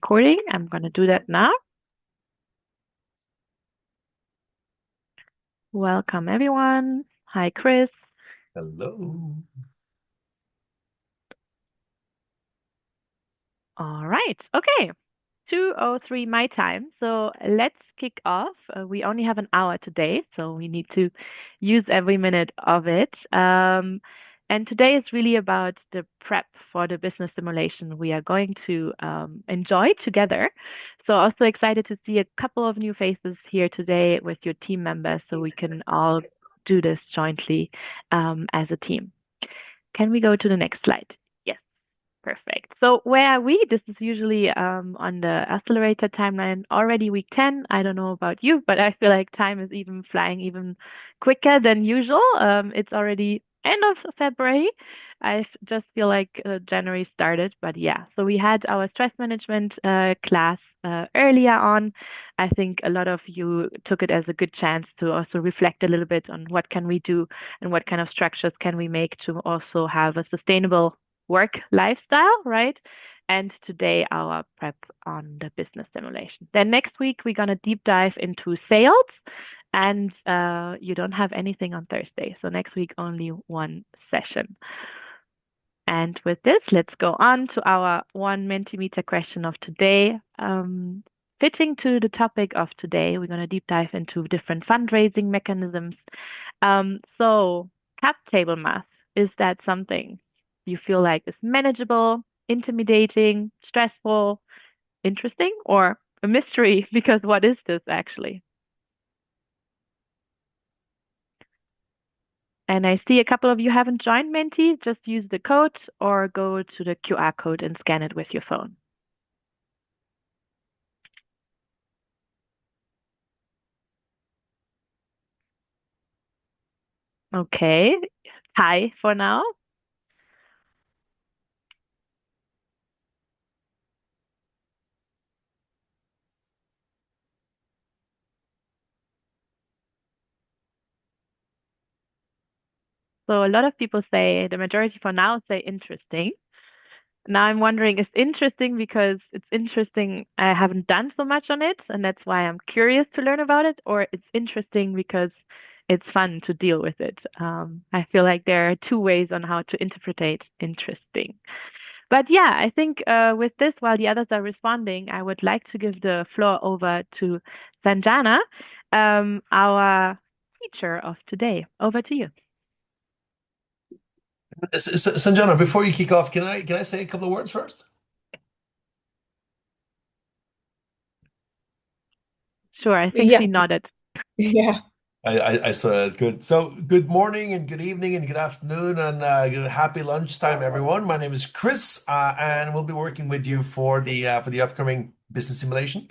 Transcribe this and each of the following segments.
recording. I'm going to do that now. Welcome, everyone. Hi, Chris. Hello. All right. Okay. 2:03 my time. So let's kick off. We only have an hour today, so we need to use every minute of it. And today is really about the prep for the business simulation we are going to enjoy together. So also excited to see a couple of new faces here today with your team members, so we can all do this jointly as a team. Can we go to the next slide? Yes. Perfect. So where are we? This is usually on the accelerator timeline already week 10. I don't know about you, but I feel like time is even flying even quicker than usual. It's already end of February. Just feel like January started, but yeah. So we had our stress management class earlier on. I think a lot of you took it as a good chance to also reflect a little bit on what can we do and what kind of structures can we make to also have a sustainable work lifestyle, right? And today our prep on the business simulation. Then next week we're gonna deep dive into sales, and you don't have anything on Thursday, so next week only one session. And with this, let's go on to our one Mentimeter question of today. Fitting to the topic of today, we're going to deep dive into different fundraising mechanisms. So, cap table math, is that something you feel like is manageable, intimidating, stressful, interesting, or a mystery? Because what is this actually? And I see a couple of you haven't joined Menti. Just use the code or go to the QR code and scan it with your phone. Okay. Hi for now. So a lot of people say, the majority for now say interesting. Now I'm wondering, is interesting because it's interesting, I haven't done so much on it, and that's why I'm curious to learn about it, or it's interesting because it's fun to deal with it. I feel like there are two ways on how to interpret interesting. But yeah, I think with this, while the others are responding, I would like to give the floor over to Sanjana, our teacher of today. Over to you. Sanjana, before you kick off, can I say a couple of words first? Sure, I think Yeah, she nodded. yeah. I saw it. Good. So good morning and good evening and good afternoon and happy lunchtime, everyone. My name is Chris, and we'll be working with you for the upcoming business simulation.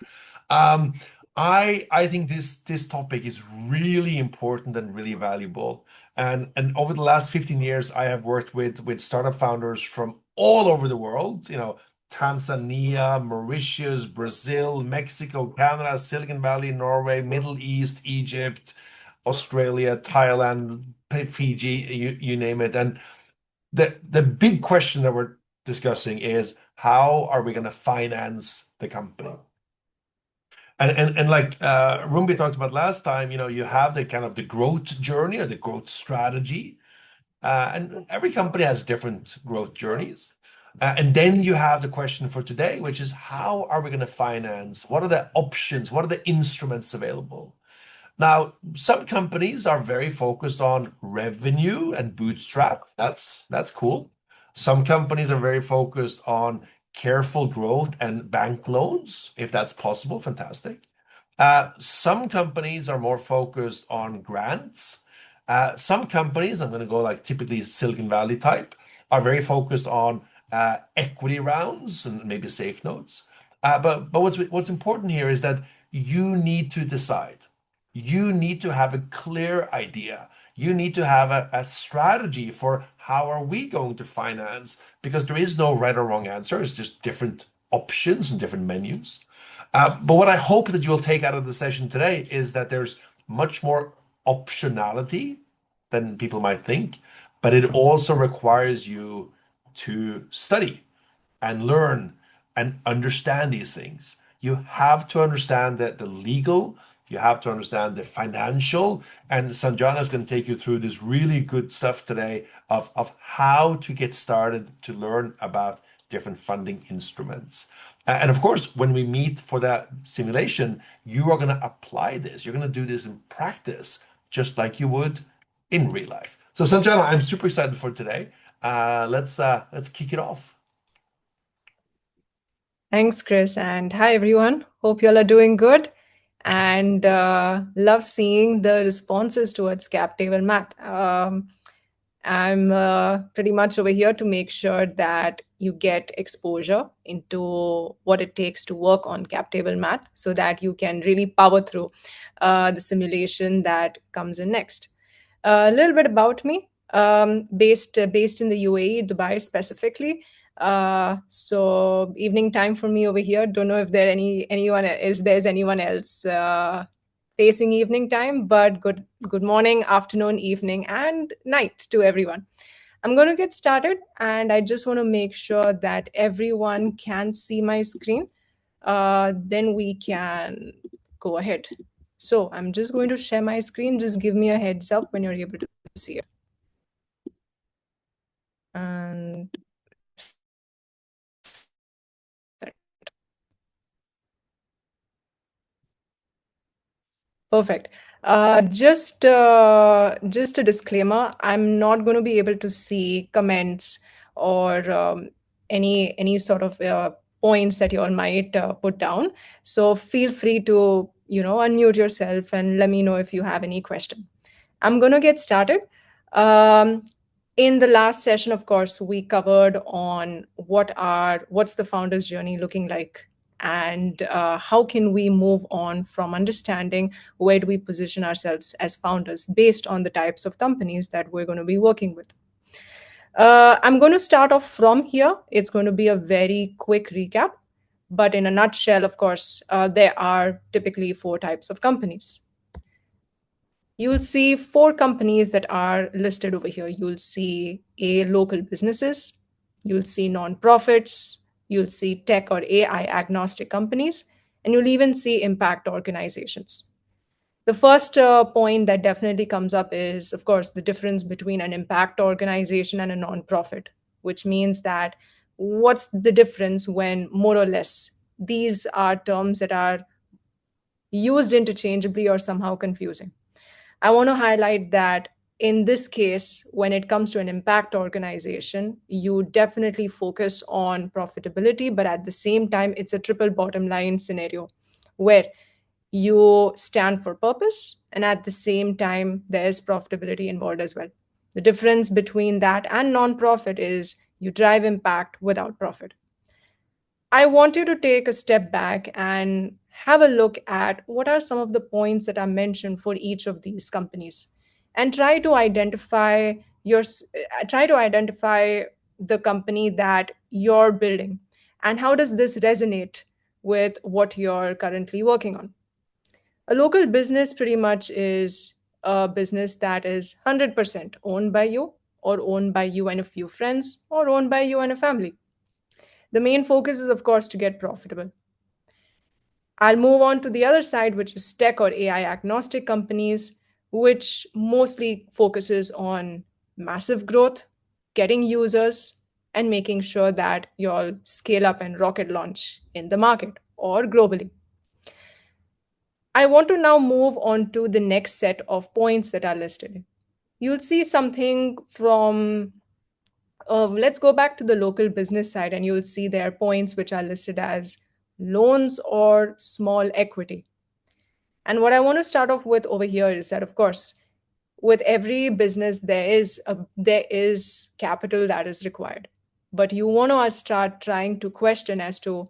Um, I think this topic is really important and really valuable. And over the last 15 years, I have worked with startup founders from all over the world. Tanzania, Mauritius, Brazil, Mexico, Canada, Silicon Valley, Norway, Middle East, Egypt. Australia, Thailand, Fiji, you name it. And the big question that we're discussing is how are we going to finance the company? And like Rumbi talked about last time, you have the kind of the growth journey or the growth strategy. And every company has different growth journeys. And then you have the question for today, which is how are we going to finance? What are the options? What are the instruments available? Now, some companies are very focused on revenue and bootstrap. That's cool. Some companies are very focused on careful growth and bank loans, if that's possible. Fantastic. Some companies are more focused on grants. Some companies, I'm going to go like typically Silicon Valley type, are very focused on equity rounds and maybe safe notes. But what's important here is that you need to decide. You need to have a clear idea. You need to have a strategy for how are we going to finance, because there is no right or wrong answer. It's just different options and different menus. But what I hope that you'll take out of the session today is that there's much more optionality than people might think, but it also requires you to study and learn and understand these things. You have to understand the legal, you have to understand the financial, and Sanjana is going to take you through this really good stuff today of how to get started to learn about different funding instruments. And of course, when we meet for that simulation, you are going to apply this. You're going to do this in practice, just like you would in real life. So, Sanjana, I'm super excited for today. Let's kick it off. Thanks, Chris. And hi, everyone. Hope you all are doing good and love seeing the responses towards cap table math. I'm pretty much over here to make sure that you get exposure into what it takes to work on cap table math so that you can really power through the simulation that comes in next. A little bit about me, based in the UAE, Dubai specifically. So evening time for me over here. Don't know if there's anyone else facing evening time, but good morning, afternoon, evening, and night to everyone. I'm going to get started, and I just want to make sure that everyone can see my screen. Then we can go ahead. So I'm just going to share my screen. Just give me a heads up when you're able to see it. And perfect. Just a disclaimer, I'm not going to be able to see comments or any sort of points that you all might put down. So feel free to, unmute yourself and let me know if you have any question. I'm going to get started. In the last session, of course, we covered on what's the founder's journey looking like, and how can we move on from understanding where do we position ourselves as founders based on the types of companies that we're going to be working with. I'm going to start off from here. It's going to be a very quick recap, but in a nutshell, of course, there are typically 4 types of companies. You'll see 4 companies that are listed over here. You'll see local businesses, you'll see nonprofits, you'll see tech or AI agnostic companies, and you'll even see impact organizations. The first point that definitely comes up is, of course, the difference between an impact organization and a nonprofit, which means that what's the difference when more or less these are terms that are used interchangeably or somehow confusing. I want to highlight that in this case, when it comes to an impact organization, you definitely focus on profitability, but at the same time, it's a triple bottom line scenario where you stand for purpose and at the same time, there's profitability involved as well. The difference between that and nonprofit is you drive impact without profit. I want you to take a step back and have a look at what are some of the points that are mentioned for each of these companies and try to identify the company that you're building and how does this resonate with what you're currently working on. A local business pretty much is a business that is 100% owned by you or owned by you and a few friends or owned by you and a family. The main focus is, of course, to get profitable. I'll move on to the other side, which is tech or AI agnostic companies, which mostly focuses on massive growth, getting users, and making sure that you'll scale up and rocket launch in the market or globally. I want to now move on to the next set of points that are listed. You'll see something from let's go back to the local business side and you'll see there are points which are listed as loans or small equity. And what I want to start off with over here is that, of course, with every business, there is capital that is required. But you want to start trying to question as to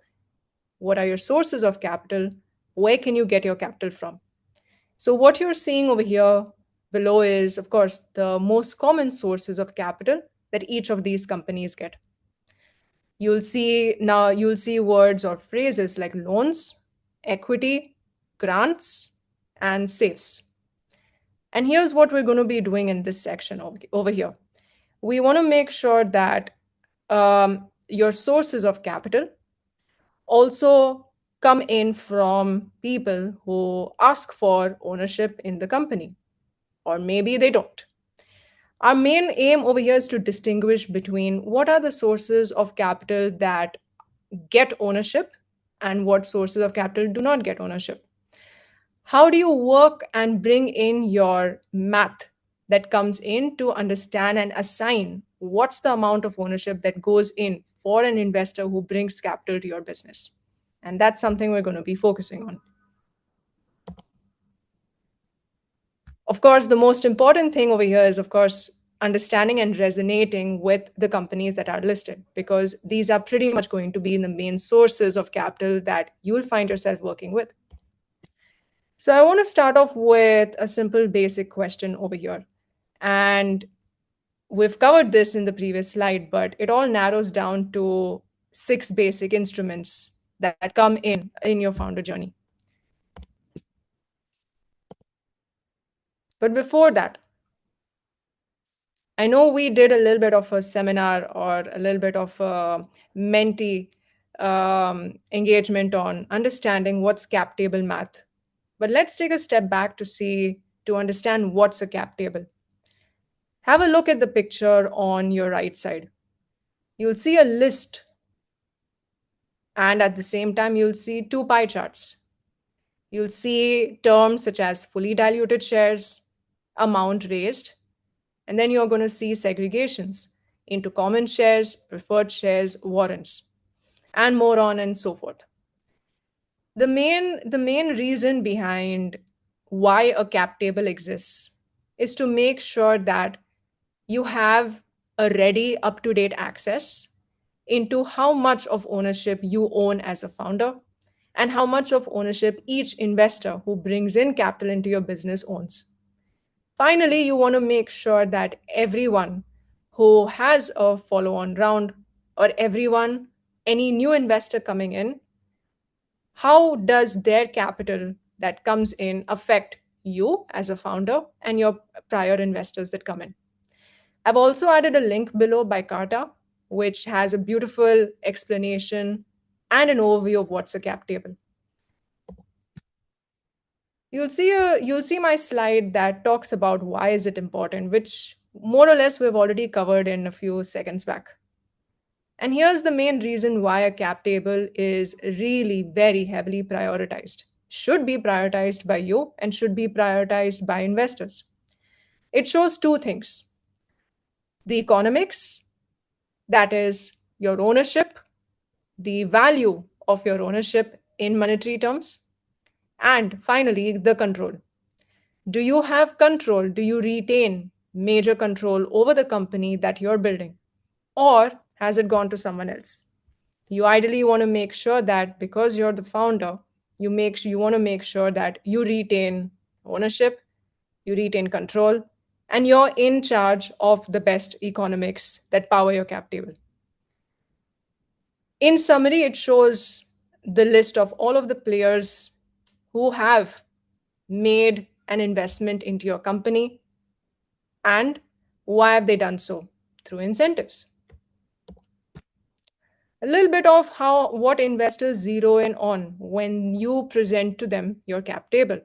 what are your sources of capital? Where can you get your capital from? So what you're seeing over here below is, of course, the most common sources of capital that each of these companies get. You'll see words or phrases like loans, equity, grants, and safes. And here's what we're going to be doing in this section over here. We want to make sure that your sources of capital also come in from people who ask for ownership in the company, or maybe they don't. Our main aim over here is to distinguish between what are the sources of capital that get ownership and what sources of capital do not get ownership. How do you work and bring in your math that comes in to understand and assign what's the amount of ownership that goes in for an investor who brings capital to your business? And that's something we're going to be focusing on. Of course, the most important thing over here is, of course, understanding and resonating with the companies that are listed, because these are pretty much going to be the main sources of capital that you will find yourself working with. So I want to start off with a simple basic question over here. And we've covered this in the previous slide, but it all narrows down to 6 basic instruments that come in your founder journey. But before that, I know we did a little bit of a seminar or a little bit of a mentee engagement on understanding what's cap table math. But let's take a step back to understand what's a cap table. Have a look at the picture on your right side. You'll see a list, and at the same time, you'll see 2 pie charts. You'll see terms such as fully diluted shares, amount raised, and then you're going to see segregations into common shares, preferred shares, warrants, and more on and so forth. The main reason behind why a cap table exists is to make sure that you have a ready, up-to-date access into how much of ownership you own as a founder and how much of ownership each investor who brings in capital into your business owns. Finally, you want to make sure that everyone who has a follow-on round or any new investor coming in, how does their capital that comes in affect you as a founder and your prior investors that come in? I've also added a link below by Carta, which has a beautiful explanation and an overview of what's a cap table. You'll see my slide that talks about why is it important, which more or less we've already covered in a few seconds back. And here's the main reason why a cap table is really very heavily prioritized, should be prioritized by you and should be prioritized by investors. It shows 2 things: the economics, that is your ownership, the value of your ownership in monetary terms, and finally, the control. Do you have control? Do you retain major control over the company that you're building? Or has it gone to someone else? You ideally want to make sure that because you're the founder, you want to make sure that you retain ownership, you retain control, and you're in charge of the best economics that power your cap table. In summary, it shows the list of all of the players who have made an investment into your company and why have they done so? Through incentives. A little bit of what investors zero in on when you present to them your cap table.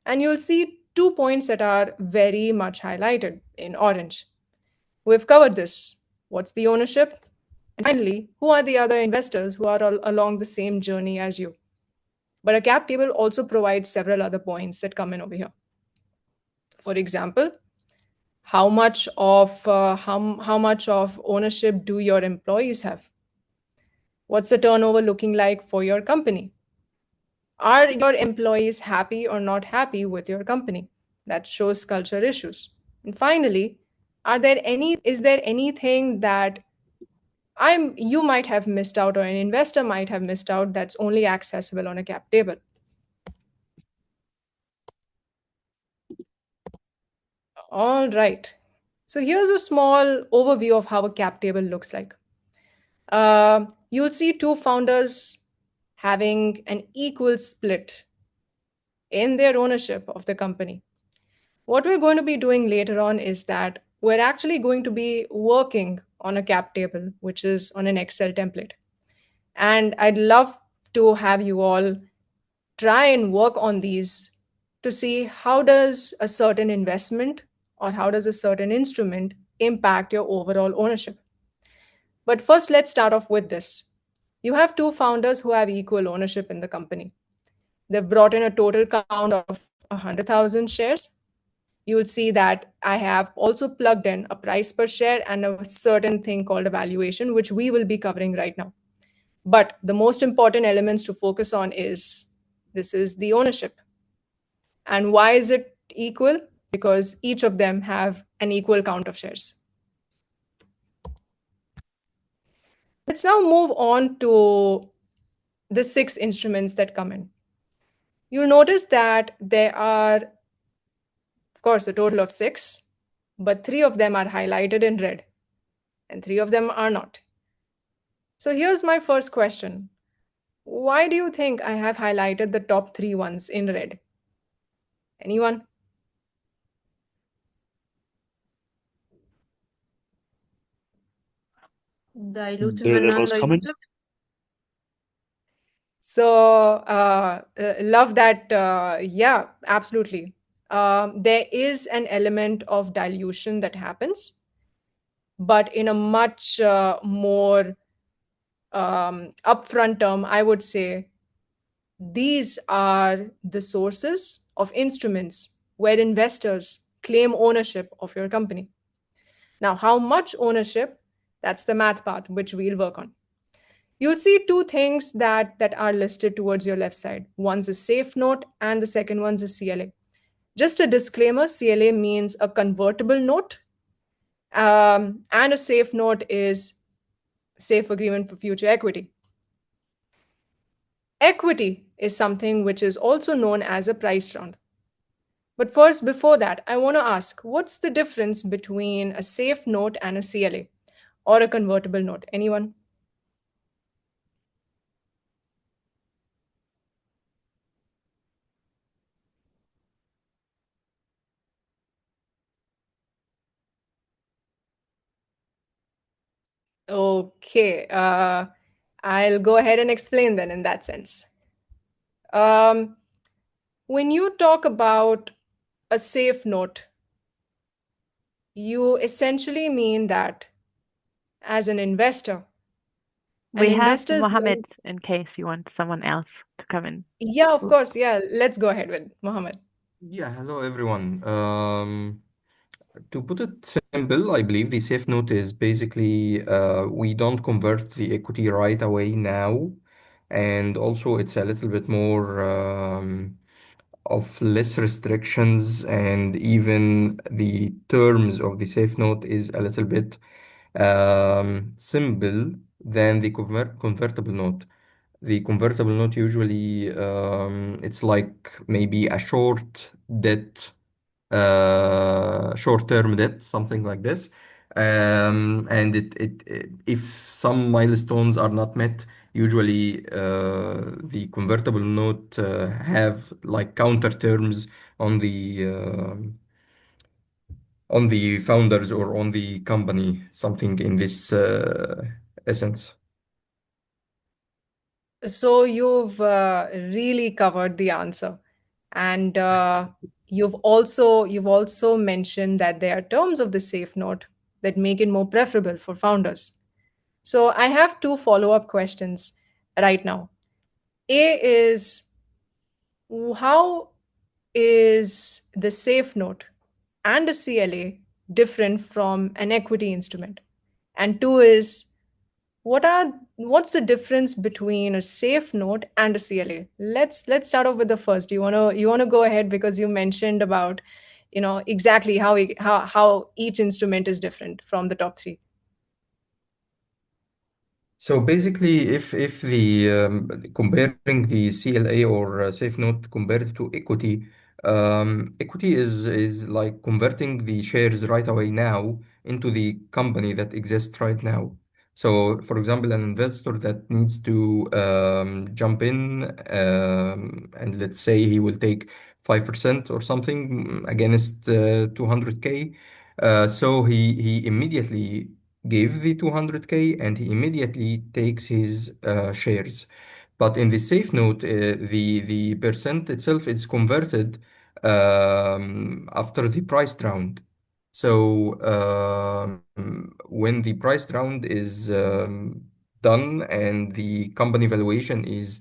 And you'll see 2 points that are very much highlighted in orange. We've covered this. What's the ownership? And finally, who are the other investors who are along the same journey as you? But a cap table also provides several other points that come in over here. For example, how much of ownership do your employees have? What's the turnover looking like for your company? Are your employees happy or not happy with your company? That shows culture issues. And finally, is there anything that you might have missed out or an investor might have missed out that's only accessible on a cap table? All right. So here's a small overview of how a cap table looks like. You'll see 2 founders having an equal split in their ownership of the company. What we're going to be doing later on is that we're actually going to be working on a cap table, which is on an Excel template. And I'd love to have you all try and work on these to see how does a certain investment or how does a certain instrument impact your overall ownership. But first, let's start off with this. You have two founders who have equal ownership in the company. They've brought in a total count of 100,000 shares. You will see that I have also plugged in a price per share and a certain thing called a valuation, which we will be covering right now. But the most important elements to focus on is this is the ownership. And why is it equal? Because each of them have an equal count of shares. Let's now move on to the 6 instruments that come in. You'll notice that there are, of course, a total of 6, but 3 of them are highlighted in red and 3 of them are not. So here's my first question. Why do you think I have highlighted the top 3 ones in red? Anyone? Dilutive The and most common. non-dilutive. So love that. Yeah, absolutely. There is an element of dilution that happens, but in a much more upfront term, I would say these are the sources of instruments where investors claim ownership of your company. Now, how much ownership? That's the math part, which we'll work on. You'll see 2 things that are listed towards your left side. One's a safe note and the second one's a CLA. Just a disclaimer, CLA means a convertible note, and a safe note is safe agreement for future equity. Equity is something which is also known as a price round. But first, before that, I want to ask, what's the difference between a safe note and a CLA or a convertible note? Anyone? Okay, I'll go ahead and explain then in that sense. Um, when you talk about a safe note, you essentially mean that as an investor, an We have investor is Mohammed in case you want someone else to come in. yeah, of Ooh. course. Yeah, let's go ahead with Mohammed. Yeah, hello everyone. To put it simple, I believe the safe note is basically we don't convert the equity right away now, and also it's a little bit more of less restrictions, and even the terms of the safe note is a little bit simple than the convertible note. The convertible note usually it's like maybe a short-term debt, something like this. And if some milestones are not met, usually the convertible note have like counter terms on the founders or on the company, something in this essence. So you've really covered the answer, and you've also mentioned that there are terms of the safe note that make it more preferable for founders. So I have 2 follow-up questions right now. A is how is the safe note and a CLA different from an equity instrument? And 2 is what's the difference between a safe note and a CLA? Let's start off with the first. You wanna go ahead because you mentioned about exactly how each instrument is different from the top 3. So basically, if the comparing the CLA or safe note compared to equity, equity is like converting the shares right away now into the company that exists right now. So, for example, an investor that needs to jump in, and let's say he will take 5% or something against 200K. So he immediately gave the 200K and he immediately takes his shares. But in the safe note, the percent itself is converted after the price round. So when the price round is done and the company valuation is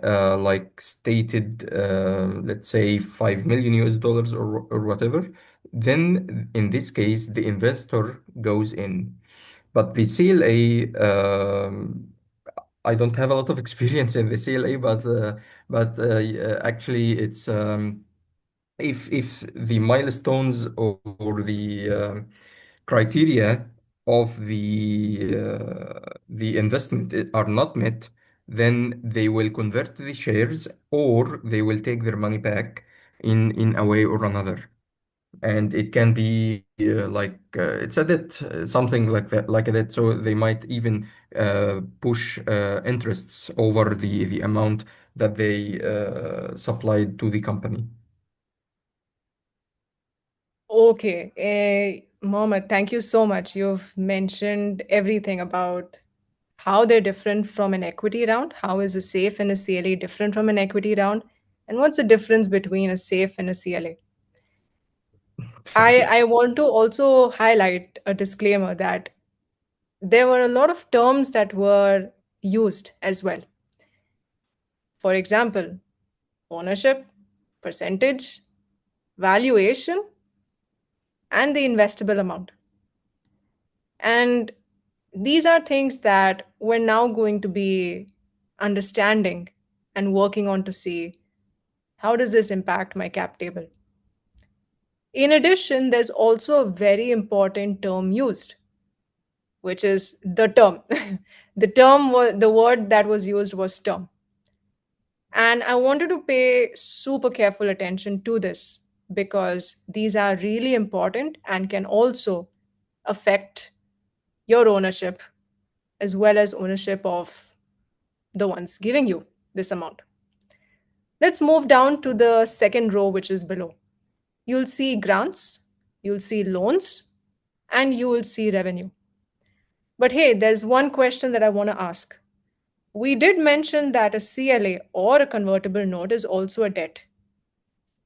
like stated, let's say 5 million US dollars or whatever, then in this case, the investor goes in. But the CLA, I don't have a lot of experience in the CLA, actually, it's if the milestones or the criteria of the investment are not met, then they will convert the shares or they will take their money back in a way or another. And it can be it's a debt, something like that, like a debt. So they might even push interests over the amount that they supplied to the company. Okay, Mohammed, thank you so much. You've mentioned everything about how they're different from an equity round. How is a SAFE and a CLA different from an equity round? And what's the difference between a SAFE and a CLA? Thank you. I want to also highlight a disclaimer that there were a lot of terms that were used as well. For example, ownership, percentage, valuation, and the investable amount. And these are things that we're now going to be understanding and working on to see how does this impact my cap table. In addition, there's also a very important term used, which is the term. The word that was used was term. And I wanted to pay super careful attention to this because these are really important and can also affect your ownership as well as ownership of the ones giving you this amount. Let's move down to the second row, which is below. You'll see grants, you'll see loans, and you will see revenue. But hey, there's one question that I want to ask. We did mention that a CLA or a convertible note is also a debt.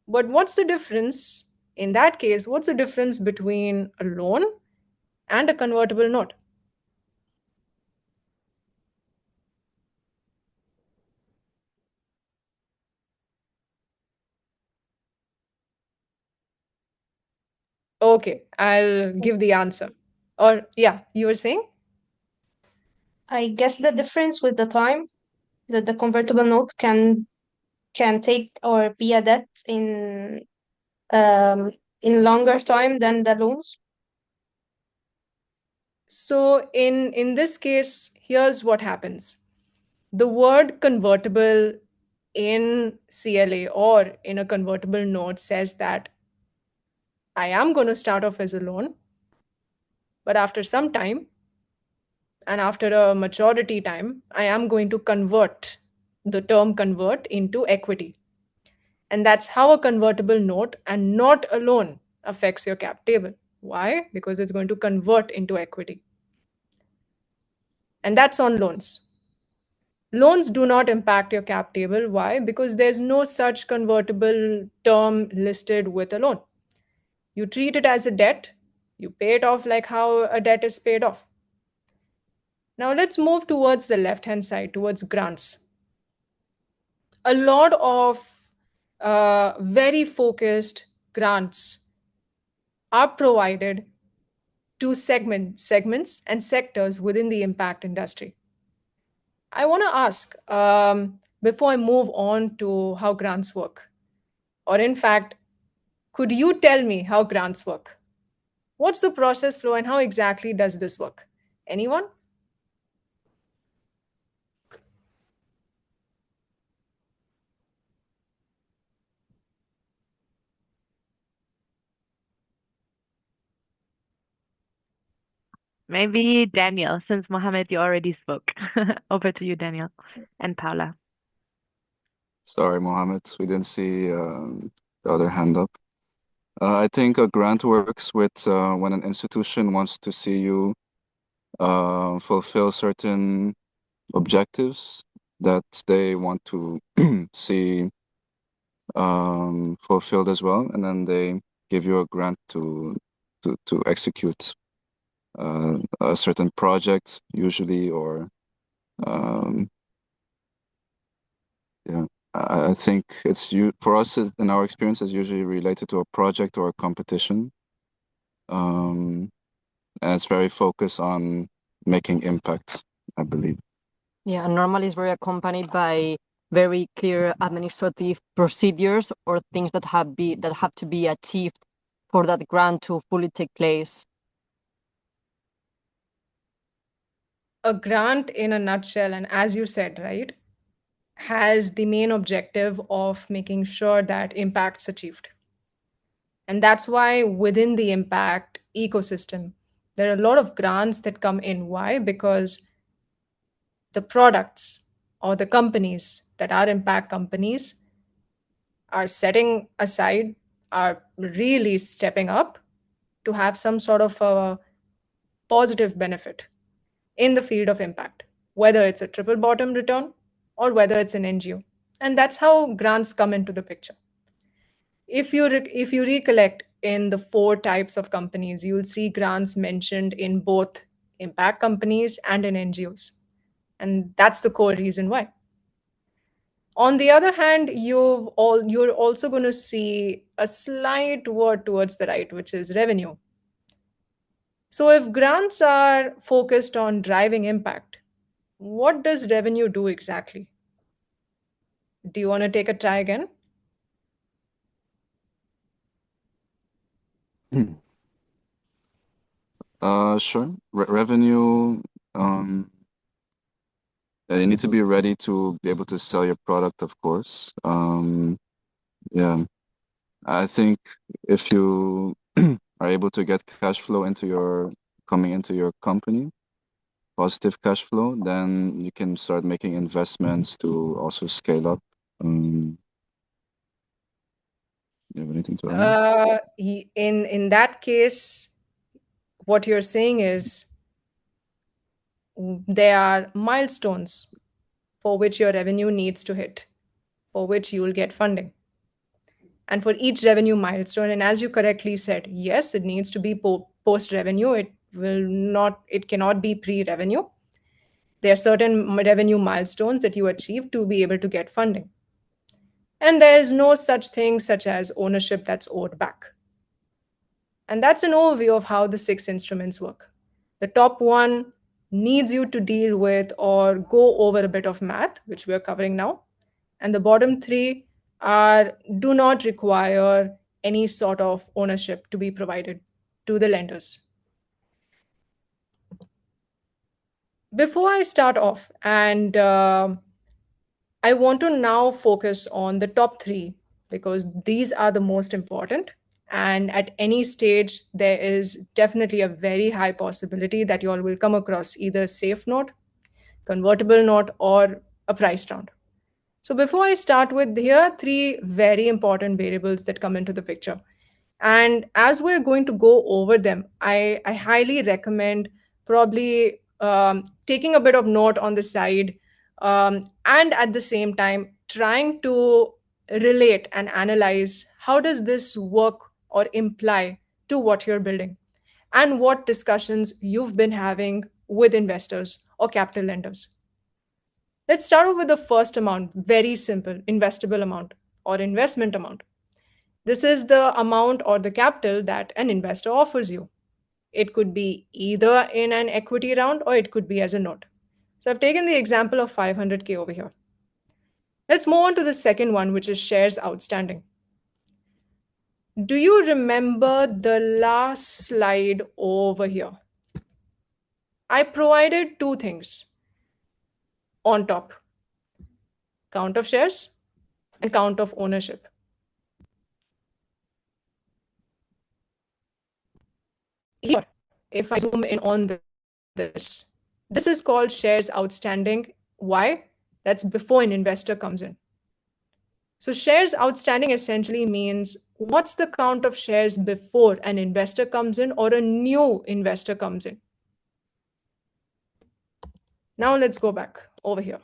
But what's the difference? In that case, what's the difference between a loan and a convertible note? Okay, I'll give the answer. Or, yeah, you were saying? I guess the difference with the time that the convertible note can take or be a debt in longer time than the loans. So in this case, here's what happens. The word convertible in CLA or in a convertible note says that I am going to start off as a loan, but after some time and after a maturity time, I am going to convert the term convert into equity. And that's how a convertible note and not a loan affects your cap table. Why? Because it's going to convert into equity. And that's on loans. Loans do not impact your cap table. Why? Because there's no such convertible term listed with a loan. You treat it as a debt, you pay it off like how a debt is paid off. Now let's move towards the left hand side, towards grants. A lot of very focused grants are provided to segments and sectors within the impact industry. I want to ask, before I move on to how grants work, or in fact, could you tell me how grants work? What's the process flow and how exactly does this work? Anyone? Maybe Daniel, since Mohammed, you already spoke. Over to you, Daniel and Paula. Sorry, Mohammed, we didn't see the other hand up. I think a grant works with when an institution wants to see you fulfill certain objectives that they want to see fulfilled as well, and then they give you a grant to execute a certain project usually, or yeah. I think for us in our experience is usually related to a project or a competition, and it's very focused on making impact, I believe. Yeah, and normally it's very accompanied by very clear administrative procedures or things that have to be achieved for that grant to fully take place. A grant, in a nutshell, and as you said, right, has the main objective of making sure that impact's achieved. And that's why within the impact ecosystem, there are a lot of grants that come in. Why? Because the products or the companies that are impact companies are setting aside, are really stepping up to have some sort of a positive benefit in the field of impact, whether it's a triple bottom return or whether it's an NGO. And that's how grants come into the picture. If you recollect in the 4 types of companies, you'll see grants mentioned in both impact companies and in NGOs. And that's the core reason why. On the other hand, you're also going to see a slight word towards the right, which is revenue. So if grants are focused on driving impact, what does revenue do exactly? Do you want to take a try again? Sure. Revenue, you need to be ready to be able to sell your product, of course. Yeah, I think if you are able to get cash flow coming into your company, positive cash flow, then you can start making investments to also scale up. You have anything to add? In that case, what you're saying is there are milestones for which your revenue needs to hit, for which you will get funding. And for each revenue milestone, and as you correctly said, yes, it needs to be post revenue. It cannot be pre-revenue. There are certain revenue milestones that you achieve to be able to get funding. And there is no such thing such as ownership that's owed back. And that's an overview of how the 6 instruments work. The top one needs you to deal with or go over a bit of math, which we are covering now. And the bottom 3 do not require any sort of ownership to be provided to the lenders. Before I start off, and I want to now focus on the top 3 because these are the most important. And at any stage, there is definitely a very high possibility that you all will come across either a safe note, convertible note, or a price round. So before I start with, here are 3 very important variables that come into the picture. And as we're going to go over them, I highly recommend probably taking a bit of note on the side, and at the same time trying to relate and analyze how does this work or imply to what you're building and what discussions you've been having with investors or capital lenders. Let's start off with the first amount, very simple, investable amount or investment amount. This is the amount or the capital that an investor offers you. It could be either in an equity round or it could be as a note. So I've taken the example of 500K over here. Let's move on to the second one, which is shares outstanding. Do you remember the last slide over here? I provided 2 things on top: count of shares and count of ownership. Here, if I zoom in on this is called shares outstanding. Why? That's before an investor comes in. So shares outstanding essentially means what's the count of shares before an investor comes in or a new investor comes in. Now let's go back over here.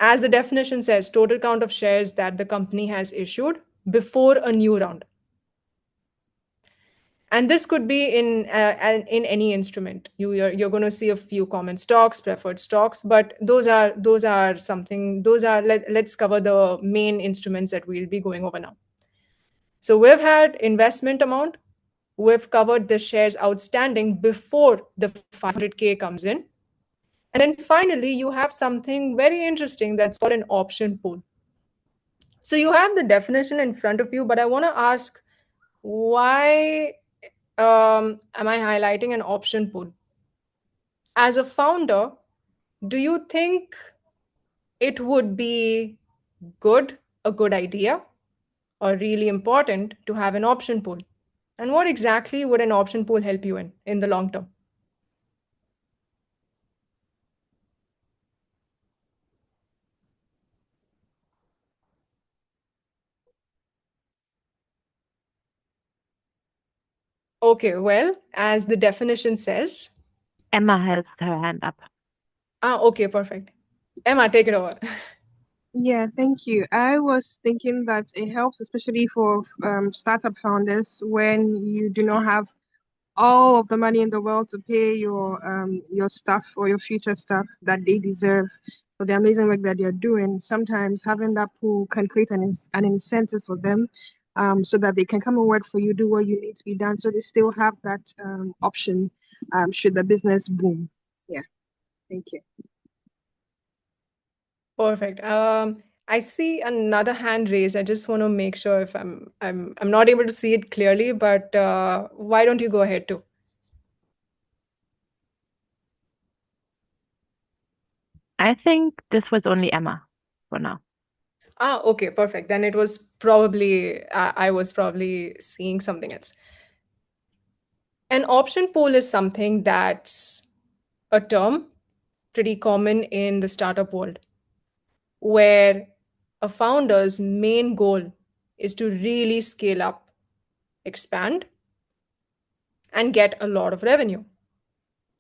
as the definition says, total count of shares that the company has issued before a new round. And this could be in any instrument. You're going to see a few common stocks, preferred stocks, but those are something. Let's cover the main instruments that we'll be going over now. So we've had investment amount. We've covered the shares outstanding before the 500K comes in. And then finally, you have something very interesting that's called an option pool. So you have the definition in front of you, but I want to ask, why am I highlighting an option pool? As a founder, do you think it would be a good idea, or really important to have an option pool? And what exactly would an option pool help you in the long term? Okay, well, as the definition says, Emma has her hand up. Okay, perfect. Emma, take it over. Yeah, thank you. I was thinking that it helps, especially for startup founders, when you do not have all of the money in the world to pay your staff or your future staff that they deserve for the amazing work that they're doing. Sometimes having that pool can create an incentive for them, so that they can come and work for you, do what you need to be done, so they still have that option should the business boom. Yeah, thank you. Perfect. I see another hand raised. I just want to make sure if I'm not able to see it clearly, but why don't you go ahead too? I think this was only Emma for now. Okay, perfect. Then it was probably I was probably seeing something else. An option pool is something that's a term pretty common in the startup world, where a founder's main goal is to really scale up, expand, and get a lot of revenue.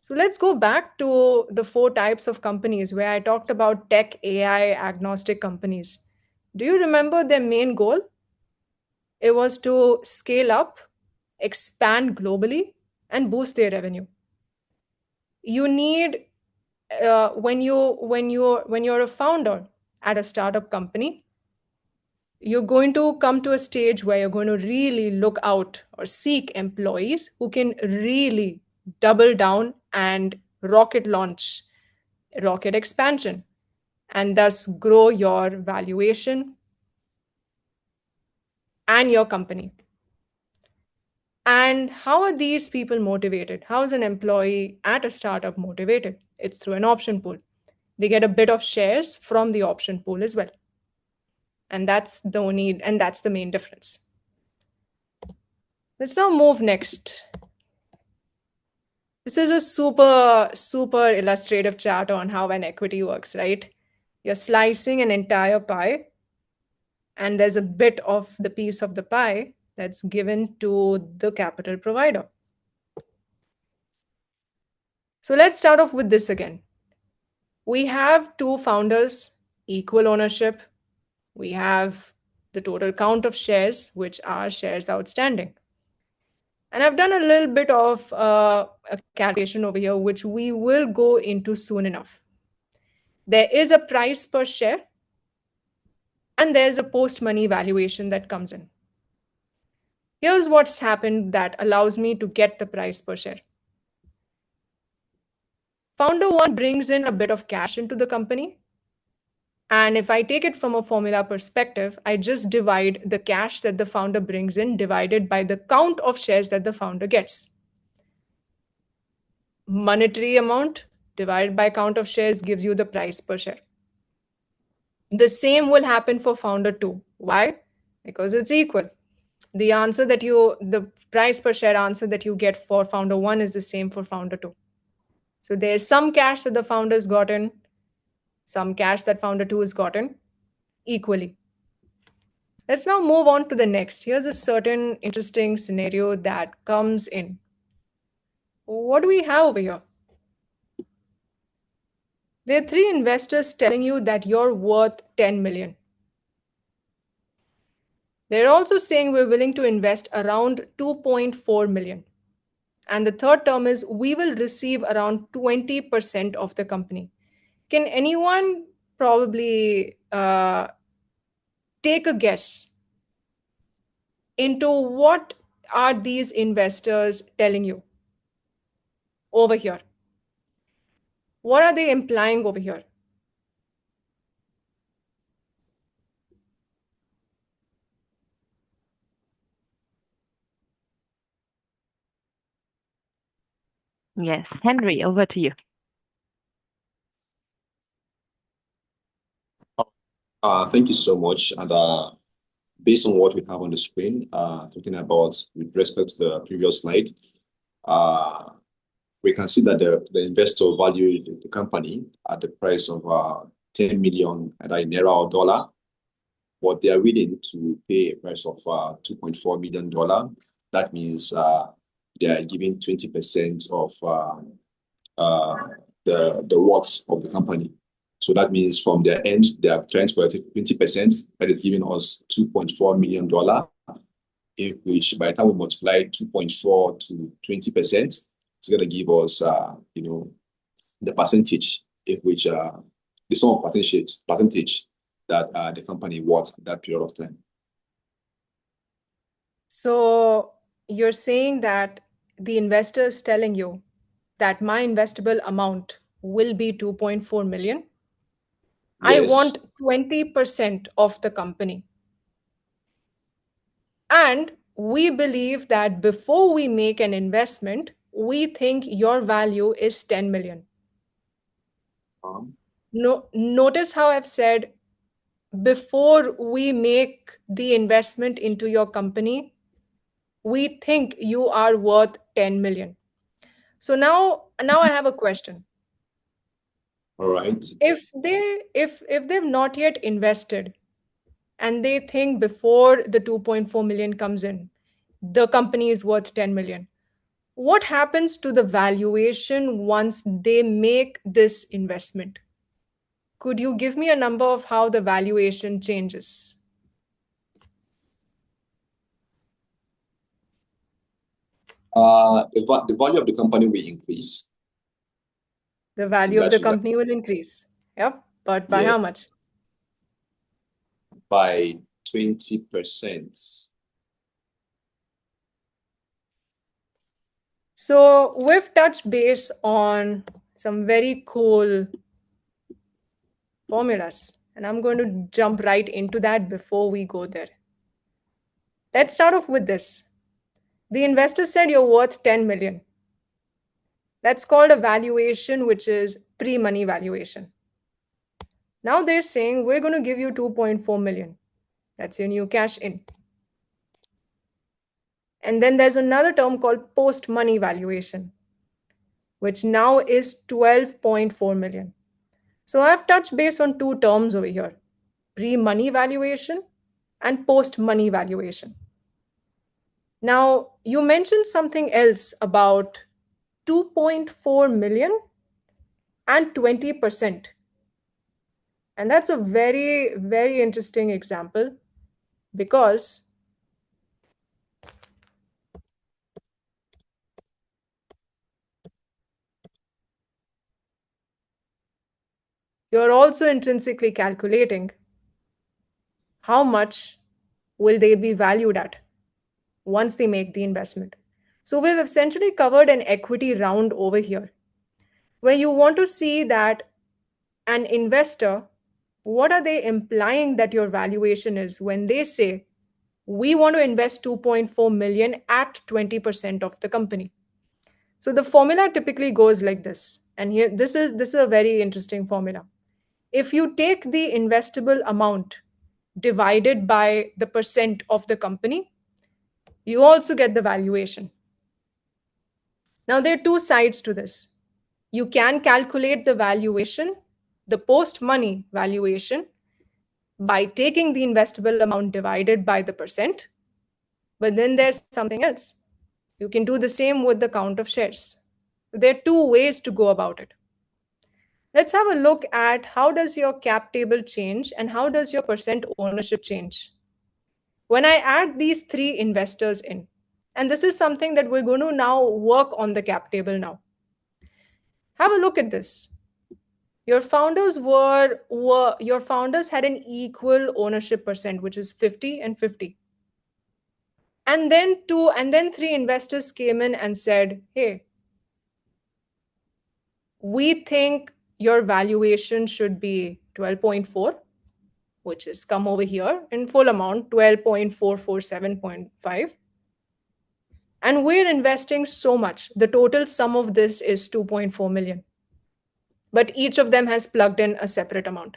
So let's go back to the 4 types of companies where I talked about tech, AI, agnostic companies. Do you remember their main goal? It was to scale up, expand globally, and boost their revenue. You need when you're a founder at a startup company, you're going to come to a stage where you're going to really look out or seek employees who can really double down and rocket launch, rocket expansion, and thus grow your valuation and your company. And how are these people motivated? How is an employee at a startup motivated? It's through an option pool. They get a bit of shares from the option pool as well. And that's the main difference. Let's now move next. This is a super illustrative chart on how an equity works, right? You're slicing an entire pie, and there's a bit of the piece of the pie that's given to the capital provider. So let's start off with this again. We have 2 founders, equal ownership. We have the total count of shares, which are shares outstanding. And I've done a little bit of a calculation over here, which we will go into soon enough. There is a price per share, and there's a post-money valuation that comes in. Here's what's happened that allows me to get the price per share. Founder 1 brings in a bit of cash into the company. And if I take it from a formula perspective, I just divide the cash that the founder brings in divided by the count of shares that the founder gets. Monetary amount divided by count of shares gives you the price per share. The same will happen for founder 2. Why? Because it's equal. The price per share answer that you get for founder 1 is the same for founder 2. So there's some cash that the founder's gotten, some cash that founder 2 has gotten equally. Let's now move on to the next. Here's a certain interesting scenario that comes in. What do we have over here? There are 3 investors telling you that you're worth 10 million. They're also saying we're willing to invest around 2.4 million. And the third term is we will receive around 20% of the company. Can anyone probably take a guess into what are these investors telling you over here? What are they implying over here? Yes, Henry, over to you. Thank you so much. And based on what we have on the screen, talking about with respect to the previous slide, we can see that the investor valued the company at the price of 10 million naira or dollar, but they are willing to pay a price of $2.4 million. That means they are giving 20% of the worth of the company. So that means from their end, they are trying to collect 20%. That is giving us $2.4 million. If which by the time we multiply 2.4 to 20%, it's going to give us, the percentage, if which the sum of percentage that the company worth at that period of time. So you're saying that the investor is telling you that my investable amount will be 2.4 million. I Yes. want 20% of the company. And we believe that before we make an investment, we think your value is 10 million. Notice how I've said before we make the investment into your company, we think you are worth 10 million. So now I have a question. All right. If they've not yet invested and they think before the 2.4 million comes in, the company is worth 10 million. What happens to the valuation once they make this investment? Could you give me a number of how the valuation changes? The value of the company will increase. The value of the company will increase. Yep. But by how much? By 20%. So we've touched base on some very cool formulas, and I'm going to jump right into that before we go there. Let's start off with this. The investor said you're worth 10 million. That's called a valuation, which is pre-money valuation. Now they're saying we're going to give you 2.4 million. That's your new cash in. And then there's another term called post-money valuation, which now is 12.4 million. So I've touched base on 2 terms over here, pre-money valuation and post-money valuation. Now, you mentioned something else about 2.4 million and 20%. And that's a very, very interesting example because you're also intrinsically calculating how much will they be valued at once they make the investment. So we've essentially covered an equity round over here, where you want to see that an investor, what are they implying that your valuation is when they say, we want to invest 2.4 million at 20% of the company. So the formula typically goes like this. And here, this is a very interesting formula. If you take the investable amount divided by the percent of the company, you also get the valuation. Now, there are 2 sides to this. You can calculate the valuation, the post-money valuation, by taking the investable amount divided by the percent. But then there's something else. You can do the same with the count of shares. There are 2 ways to go about it. Let's have a look at how does your cap table change and how does your percent ownership change when I add these three investors in. And this is something that we're going to now work on the cap table now. Have a look at this. Your founders had an equal ownership percent, which is 50 and 50. And then three investors came in and said, hey, we think your valuation should be 12.4, which is come over here in full amount, 12.447.5. And we're investing so much. The total sum of this is 2.4 million. But each of them has plugged in a separate amount.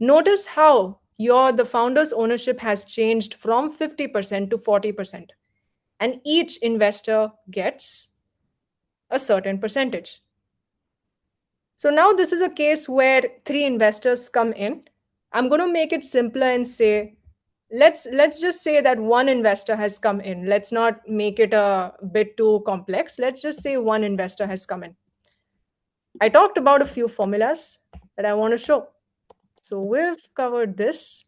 Notice how the founder's ownership has changed from 50% to 40%. And each investor gets a certain percentage. So now this is a case where three investors come in. I'm going to make it simpler and say, let's just say that one investor has come in. Let's not make it a bit too complex. Let's just say one investor has come in. I talked about a few formulas that I want to show. So we've covered this.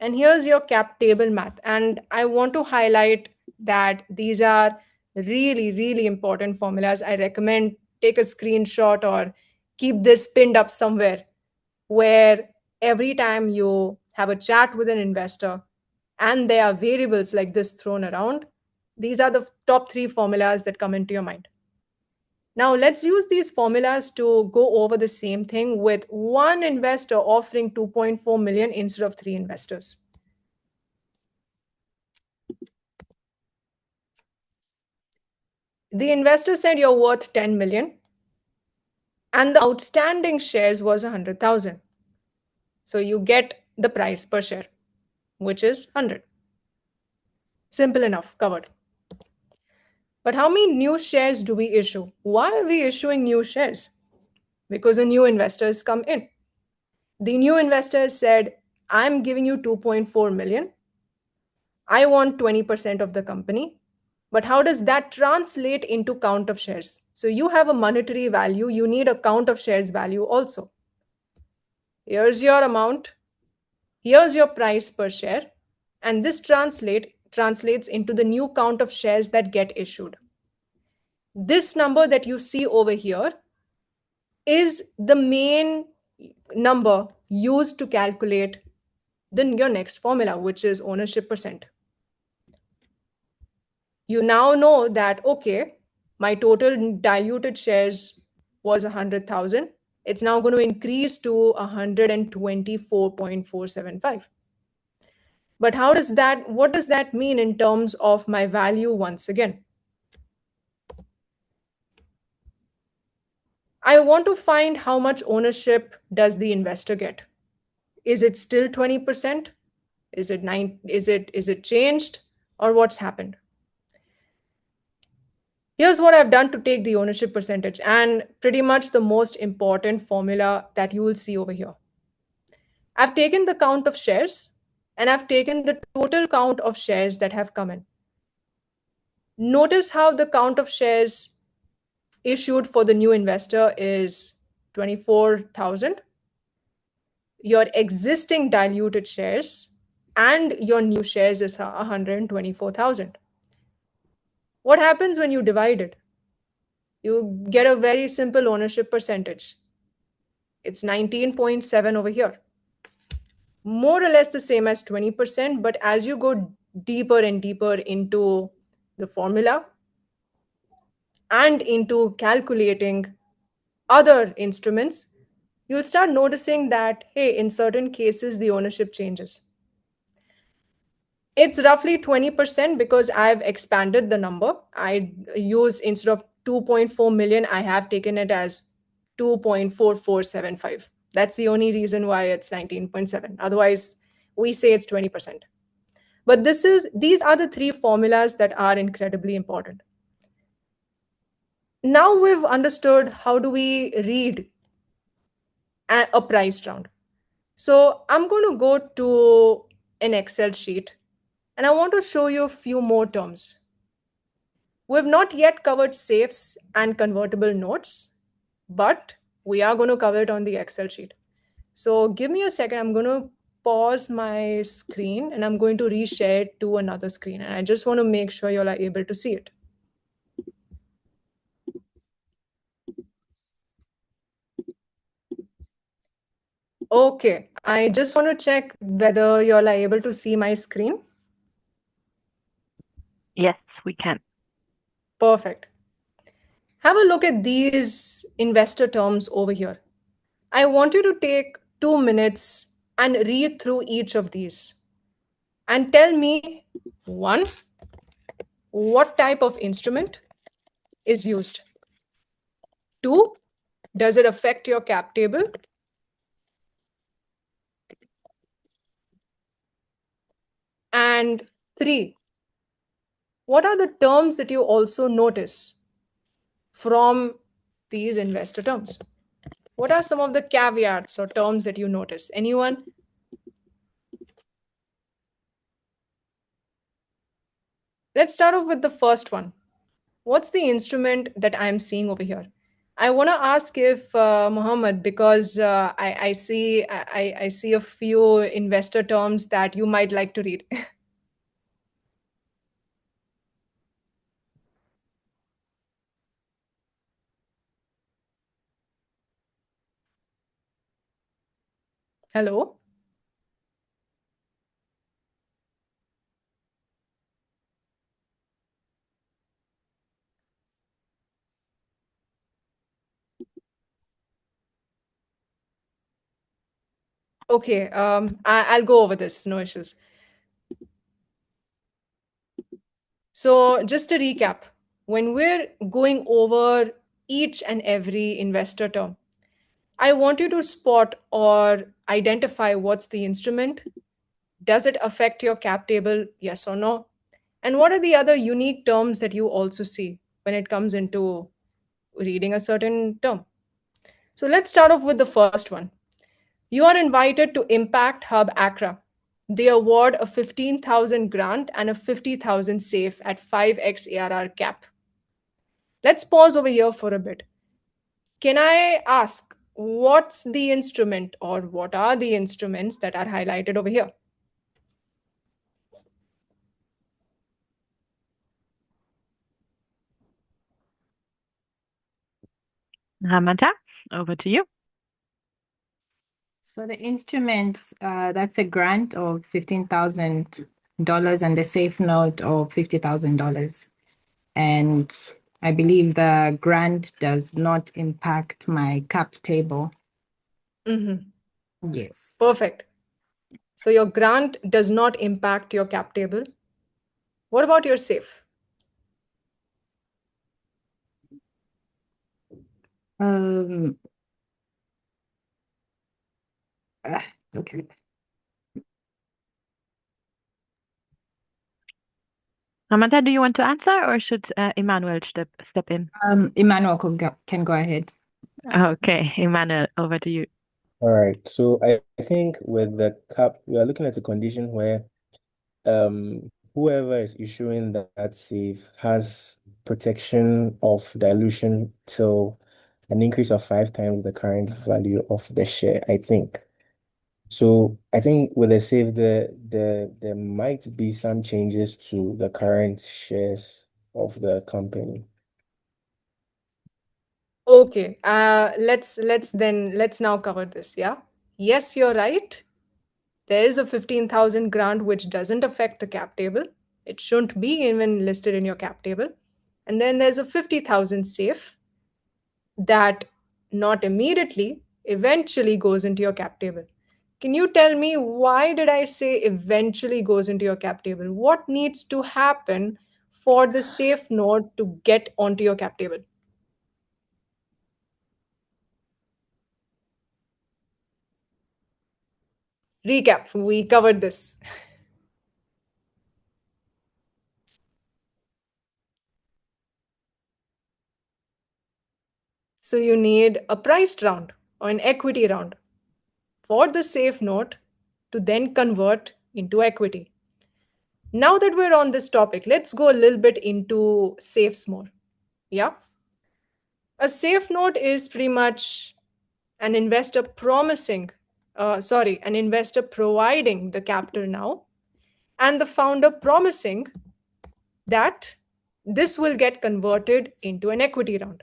And here's your cap table math. And I want to highlight that these are really, really important formulas. I recommend take a screenshot or keep this pinned up somewhere where every time you have a chat with an investor and there are variables like this thrown around, these are the top three formulas that come into your mind. Now let's use these formulas to go over the same thing with one investor offering 2.4 million instead of three investors. The investor said you're worth 10 million and the outstanding shares was 100,000. So you get the price per share, which is 100. Simple enough, covered. But how many new shares do we issue? Why are we issuing new shares? Because a new investor has come in. The new investor has said, I'm giving you 2.4 million. I want 20% of the company. But how does that translate into count of shares? So you have a monetary value. You need a count of shares value also. Here's your amount. Here's your price per share. And this translates into the new count of shares that get issued. This number that you see over here is the main number used to calculate your next formula, which is ownership percent. You now know that, okay, my total diluted shares was 100,000. It's now going to increase to 124.475. But what does that mean in terms of my value once again? I want to find how much ownership does the investor get. Is it still 20%? Is it changed, or what's happened? Here's what I've done to take the ownership percentage and pretty much the most important formula that you will see over here. I've taken the count of shares and I've taken the total count of shares that have come in. Notice how the count of shares issued for the new investor is 24,000. Your existing diluted shares and your new shares is 124,000. What happens when you divide it? You get a very simple ownership percentage. It's 19.7 over here. More or less the same as 20%, but as you go deeper and deeper into the formula and into calculating other instruments, you'll start noticing that, hey, in certain cases, the ownership changes. It's roughly 20% because I've expanded the number. I use, instead of 2.4 million, I have taken it as 2.4475. That's the only reason why it's 19.7. Otherwise, we say it's 20%. But these are the three formulas that are incredibly important. Now we've understood how do we read a price round. So I'm going to go to an Excel sheet and I want to show you a few more terms. We've not yet covered safes and convertible notes, but we are going to cover it on the Excel sheet. So give me a second. I'm going to pause my screen and I'm going to reshare it to another screen. And I just want to make sure you all are able to see it. Okay, I just want to check whether you all are able to see my screen. Yes, we can. Perfect. Have a look at these investor terms over here. I want you to take 2 minutes and read through each of these and tell me, one, what type of instrument is used? Two, does it affect your cap table? And three, what are the terms that you also notice from these investor terms? What are some of the caveats or terms that you notice? Anyone? Let's start off with the first one. What's the instrument that I'm seeing over here? I want to ask if Mohammed, because I see a few investor terms that you might like to read. Hello? Okay, I'll go over this, no issues. So just to recap, when we're going over each and every investor term, I want you to spot or identify what's the instrument. Does it affect your cap table? Yes or no? And what are the other unique terms that you also see when it comes into reading a certain term? So let's start off with the first one. You are invited to Impact Hub Accra. They award a 15,000 grant and a 50,000 safe at 5x ARR cap. Let's pause over here for a bit. Can I ask what's the instrument or what are the instruments that are highlighted over here? Ramanta, over to you. So the instruments, that's a grant of $15,000 and a safe note of $50,000. And I believe the grant does not impact my cap table. Mm-hmm. Yes. Perfect. So your grant does not impact your cap table. What about your safe? Okay. Ramanta, do you want to answer or should Emmanuel step in? Emmanuel can go ahead. Okay, Emmanuel, over to you. All right. So I think with the cap, we are looking at a condition where whoever is issuing that safe has protection of dilution till an increase of 5 times the current value of the share, I think. So I think with the safe, there might be some changes to the current shares of the company. Okay, let's now cover this. Yeah. Yes, you're right. There is a 15,000 grant which doesn't affect the cap table. It shouldn't be even listed in your cap table. And then there's a 50,000 safe that not immediately, eventually goes into your cap table. Can you tell me why did I say eventually goes into your cap table? What needs to happen for the safe note to get onto your cap table? Recap, we covered this. So you need a priced round or an equity round for the safe note to then convert into equity. Now that we're on this topic, let's go a little bit into safes more. Yeah. A safe note is pretty much an investor providing the capital now, and the founder promising that this will get converted into an equity round.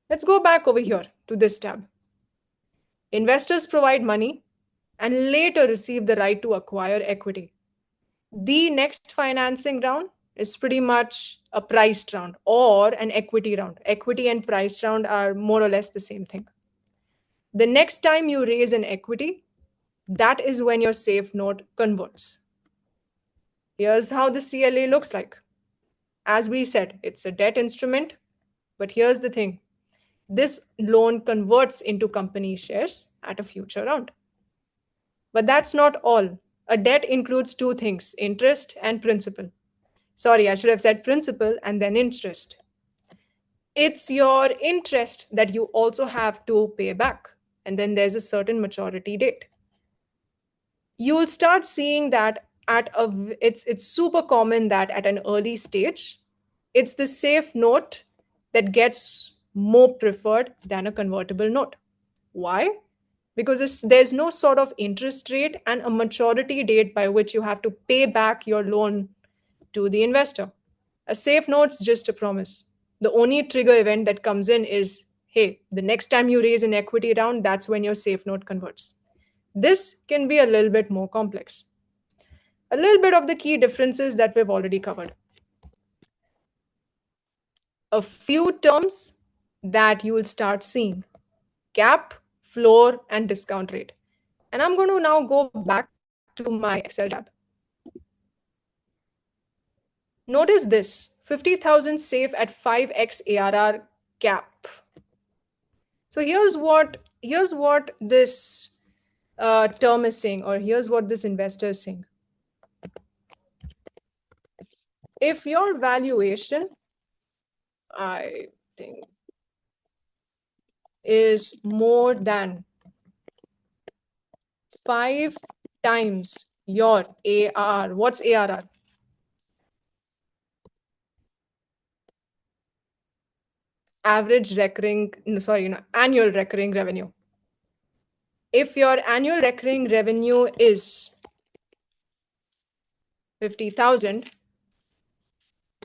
Let's go back over here to this tab. Investors provide money and later receive the right to acquire equity. The next financing round is pretty much a priced round or an equity round. Equity and priced round are more or less the same thing. The next time you raise an equity, that is when your safe note converts. Here's how the CLA looks like. As we said, it's a debt instrument, but here's the thing. This loan converts into company shares at a future round. But that's not all. A debt includes two things, interest and principal. Sorry, I should have said principal and then interest. It's your interest that you also have to pay back. And then there's a certain maturity date. You'll start seeing that it's super common that at an early stage, it's the safe note that gets more preferred than a convertible note. Why? Because there's no sort of interest rate and a maturity date by which you have to pay back your loan to the investor. A safe note's just a promise. The only trigger event that comes in is, hey, the next time you raise an equity round, that's when your safe note converts. This can be a little bit more complex. A little bit of the key differences that we've already covered. A few terms that you will start seeing: cap, floor, and discount rate. And I'm going to now go back to my Excel tab. Notice this, 50,000 safe at 5x ARR cap. So here's what this term is saying, or here's what this investor is saying. If your valuation, I think, is more than 5 times your ARR, what's ARR? Annual recurring revenue. If your annual recurring revenue is 50,000,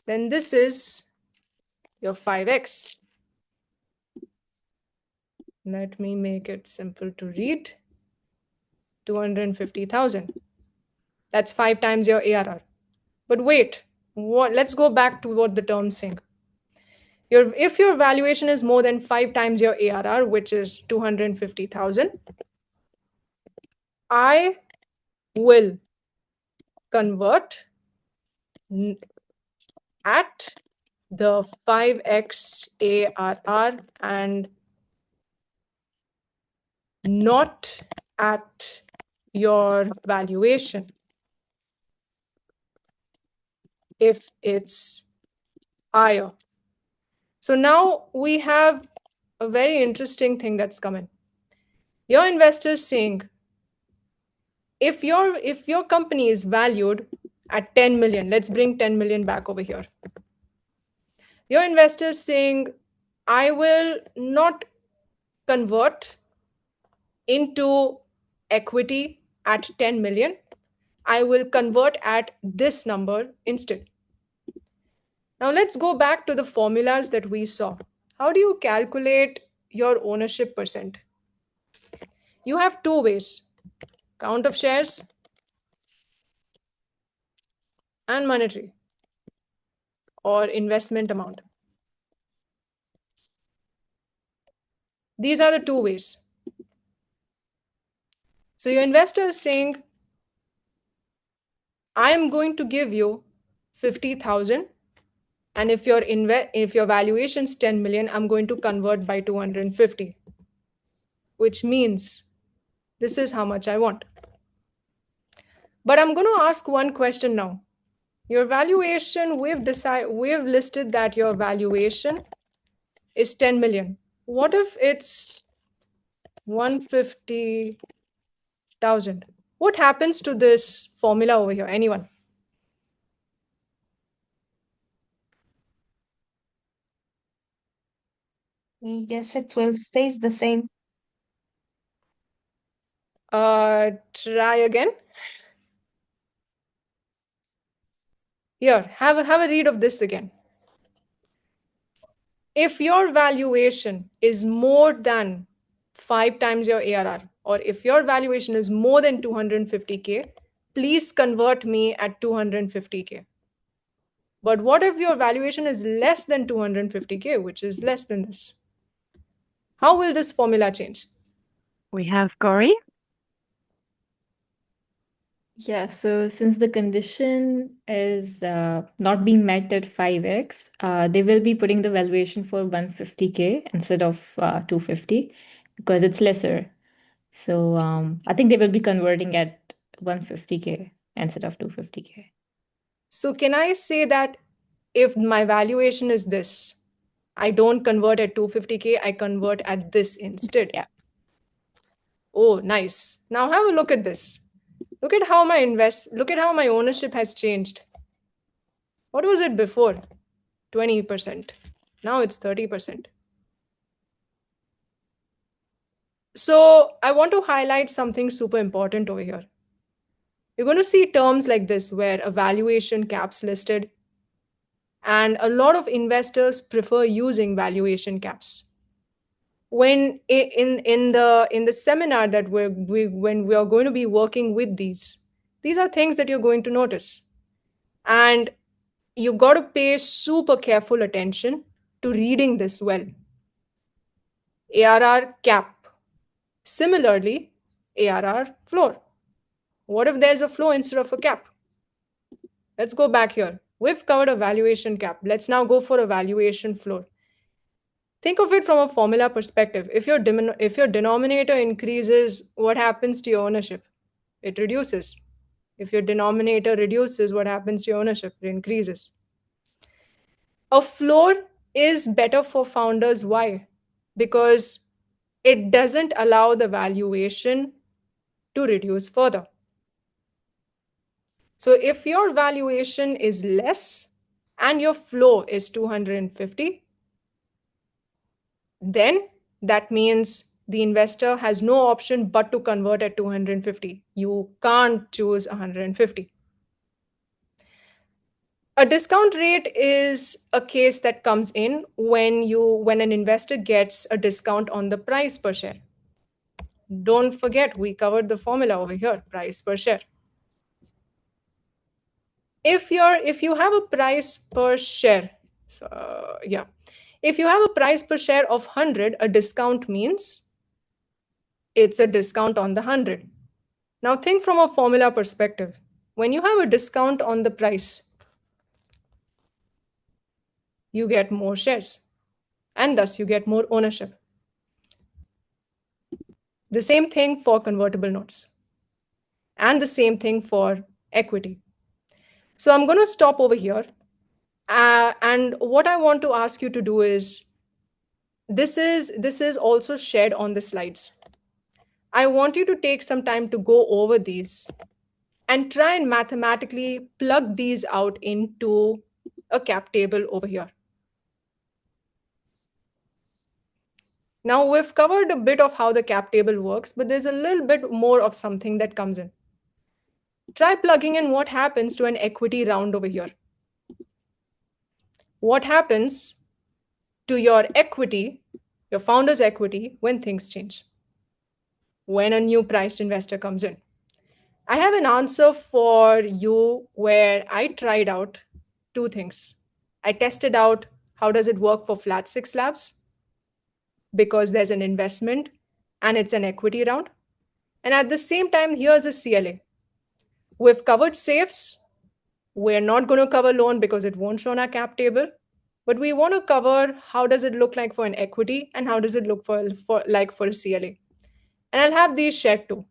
then this is your 5x. Let me make it simple to read. 250,000. That's 5 times your ARR. But wait, let's go back to what the term's saying. If your valuation is more than 5 times your ARR, which is 250,000, I will convert at the 5x ARR and not at your valuation if it's higher. So now we have a very interesting thing that's coming. Your investor is saying, if your company is valued at 10 million, let's bring 10 million back over here. Your investor is saying, I will not convert into equity at 10 million. I will convert at this number instead. Now let's go back to the formulas that we saw. How do you calculate your ownership percent? You have two ways: count of shares and monetary or investment amount. These are the two ways. So your investor is saying, I am going to give you 50,000, and if your valuation is 10 million, I'm going to convert by 250, which means this is how much I want. But I'm going to ask one question now. Your valuation, we've listed that your valuation is 10 million. What if it's 150,000? What happens to this formula over here? Anyone? I guess it will stays the same. Try again. Here, have a read of this again. If your valuation is more than 5 times your ARR, or if your valuation is more than 250K, please convert me at 250K. But what if your valuation is less than 250K, which is less than this? How will this formula change? We have Corey. Yeah, so since the condition is not being met at 5x, they will be putting the valuation for 150K instead of 250 because it's lesser. So I think they will be converting at 150K instead of 250K. So can I say that if my valuation is this, I don't convert at 250K, I convert at this instead? Yeah. Oh, nice. Now have a look at this. Look at how my ownership has changed. What was it before? 20%. Now it's 30%. So I want to highlight something super important over here. You're going to see terms like this where a valuation cap's listed, and a lot of investors prefer using valuation caps. When in the seminar that when we are going to be working with these are things that you're going to notice, and you got to pay super careful attention to reading this well. ARR cap. Similarly, ARR floor. What if there's a floor instead of a cap? Let's go back here. We've covered a valuation cap. Let's now go for a valuation floor. Think of it from a formula perspective. If your denominator increases, what happens to your ownership? It reduces. If your denominator reduces, what happens to your ownership? It increases. A floor is better for founders. Why? Because it doesn't allow the valuation to reduce further. So if your valuation is less and your floor is 250, then that means the investor has no option but to convert at 250. You can't choose 150. A discount rate is a case that comes in when an investor gets a discount on the price per share. Don't forget, we covered the formula over here, price per share. If you have a price per share, if you have a price per share of 100, a discount means it's a discount on the 100. Now think from a formula perspective. When you have a discount on the price, you get more shares, and thus you get more ownership. The same thing for convertible notes, and the same thing for equity. So I'm going to stop over here. And what I want to ask you to do is, this is also shared on the slides. I want you to take some time to go over these and try and mathematically plug these out into a cap table over here. Now we've covered a bit of how the cap table works, but there's a little bit more of something that comes in. Try plugging in what happens to an equity round over here. What happens to your equity, your founder's equity, when things change? When a new priced investor comes in? I have an answer for you where I tried out two things. I tested out how does it work for Flat 6 Labs, because there's an investment and it's an equity round. And at the same time, here's a CLA. We've covered safes. We're not going to cover loan because it won't show on our cap table. But we want to cover how does it look like for an equity and how does it look for a CLA. And I'll have these shared too.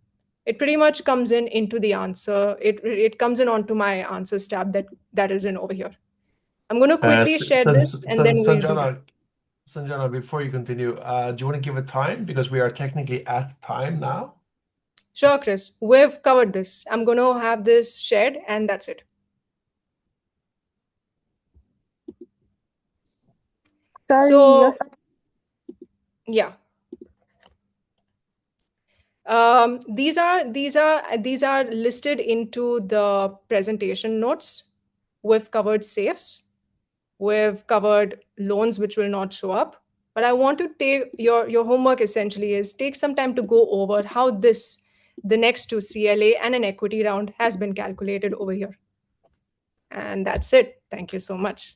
It pretty much comes into the answer. It comes in onto my answers tab that is in over here. I'm going to quickly share this and then we'll do it. Sanjana, before you continue, do you want to give a time? Because we are technically at time now. Sure, Chris. We've covered this. I'm going to have this shared and that's it. Sorry, So, yeah. These are listed into the presentation notes. We've covered safes. We've covered loans which will not show up. But I want to take your homework essentially is take some time to go over how the next to CLA and an equity round has been calculated over here. And that's it. Thank you so much.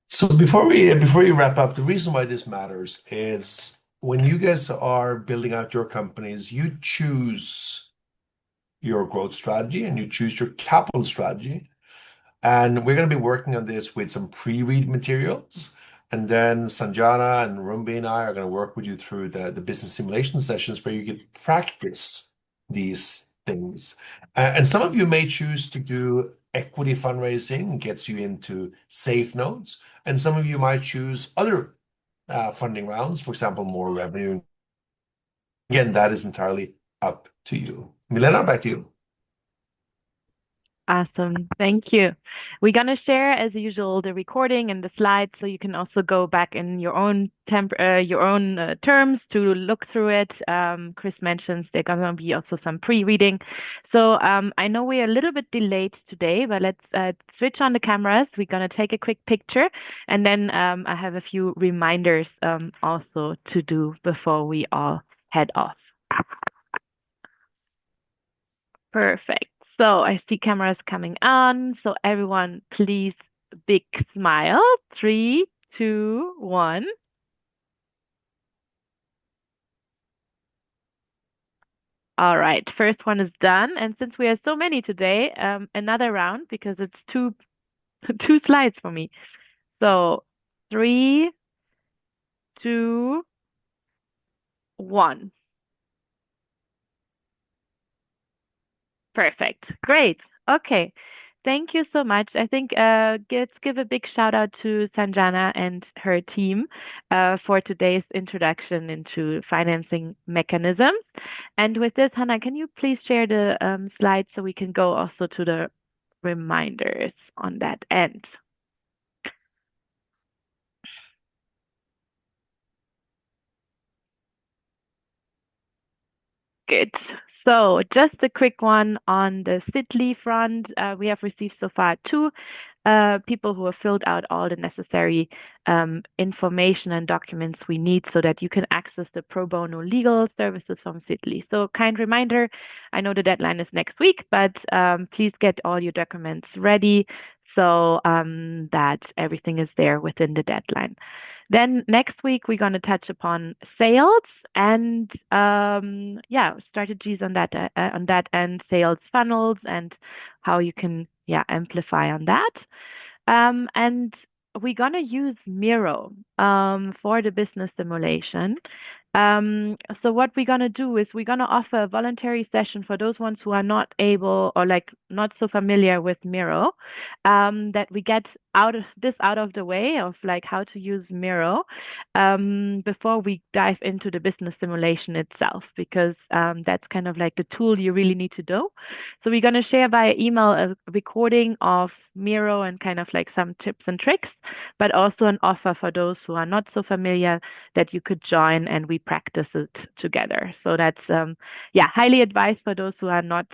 So before we wrap up, the reason why this matters is when you guys are building out your companies, you choose your growth strategy and you choose your capital strategy. And we're going to be working on this with some pre-read materials. And then Sanjana and Rumbi and I are going to work with you through the business simulation sessions where you can practice these things. And some of you may choose to do equity fundraising, gets you into safe notes. And some of you might choose other funding rounds, for example, more revenue. Again, that is entirely up to you. Milena, back to you. Awesome. Thank you. We're going to share, as usual, the recording and the slides, so you can also go back in your own terms to look through it. Chris mentions there's going to be also some pre-reading. So I know we're a little bit delayed today, but let's switch on the cameras. We're going to take a quick picture, and then I have a few reminders also to do before we all head off. Perfect. So I see cameras coming on. So everyone, please, big smile. 3, 2, 1. All right, first one is done. And since we are so many today, another round because it's two slides for me. So 3, 2, 1. Perfect. Great. Okay. Thank you so much. I think let's give a big shout out to Sanjana and her team for today's introduction into financing mechanisms. And with this, Hannah, can you please share the slides so we can go also to the reminders on that end? Good. So just a quick one on the Sidley front. We have received so far 2 people who have filled out all the necessary information and documents we need so that you can access the pro bono legal services from Sidley. So kind reminder, I know the deadline is next week, but please get all your documents ready so that everything is there within the deadline. Then next week, we're going to touch upon sales and strategies on that end, sales funnels and how you can amplify on that. And we're going to use Miro for the business simulation. So what we're going to do is we're going to offer a voluntary session for those ones who are not able or not so familiar with Miro, that we get out of the way of how to use Miro before we dive into the business simulation itself, because that's kind of the tool you really need to do. So we're going to share via email a recording of Miro and kind of some tips and tricks, but also an offer for those who are not so familiar that you could join and we practice it together. So that's highly advised for those who are not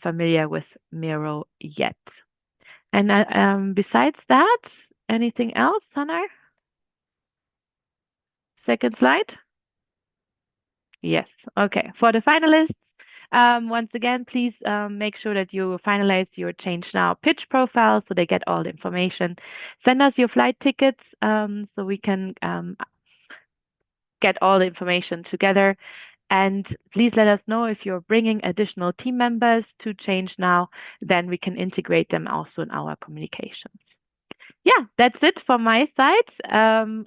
familiar with Miro yet. And besides that, anything else, Hannah? Second slide? Yes. Okay. For the finalists, once again, please make sure that you finalize your Change Now pitch profile so they get all the information. Send us your flight tickets so we can get all the information together. And please let us know if you're bringing additional team members to Change Now, then we can integrate them also in our communications. Yeah, that's it from my side.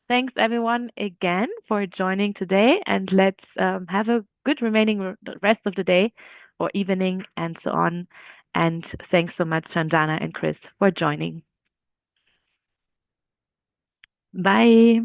Thanks everyone again for joining today, and let's have a good remaining rest of the day or evening and so on. And thanks so much, Sanjana and Chris, for joining. Bye.